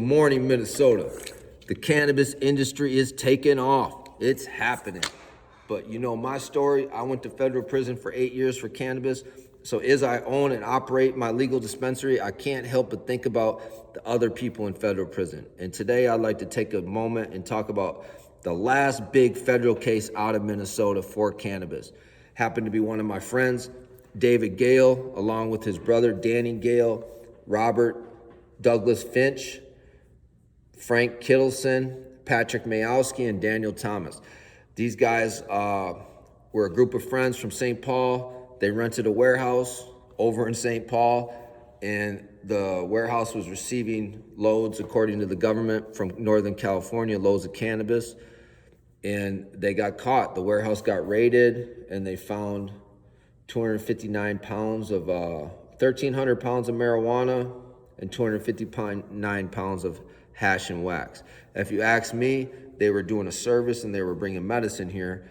morning, Minnesota. The cannabis industry is taking off. It's happening. But you know my story. I went to federal prison for 8 years for cannabis. So as I own and operate my legal dispensary, I can't help but think about the other people in federal prison. And today I'd like to take a moment and talk about the last big federal case out of Minnesota for cannabis. Happened to be one of my friends, David Gale, along with his brother, Danny Gale, Robert, Douglas Finch, Frank Kittleson, Patrick Mayowski, and Daniel Thomas. These guys were a group of friends from St. Paul. They rented a warehouse over in St. Paul, and the warehouse was receiving loads, according to the government, from Northern California, loads of cannabis, and they got caught. The warehouse got raided, and they found 259 pounds of 1,300 pounds of marijuana and 259 pounds of hash and wax. If you ask me, they were doing a service and they were bringing medicine here,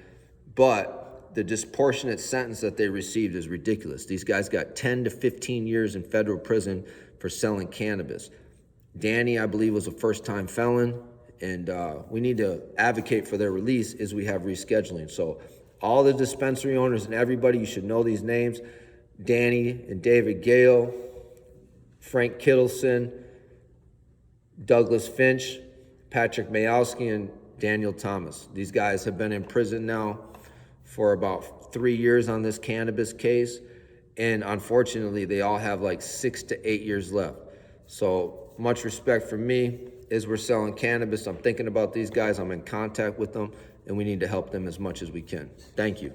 but the disproportionate sentence that they received is ridiculous. These guys got 10 to 15 years in federal prison for selling cannabis. Danny, I believe, was a first-time felon, and we need to advocate for their release as we have rescheduling. So all the dispensary owners and everybody, you should know these names: Danny and David Gale, Frank Kittleson, Douglas Finch, Patrick Mayowski, and Daniel Thomas. These guys have been in prison now for about 3 years on this cannabis case, and unfortunately they all have like 6 to 8 years left. So much respect for me. As we're selling cannabis, I'm thinking about these guys, I'm in contact with them, and we need to help them as much as we can. Thank you.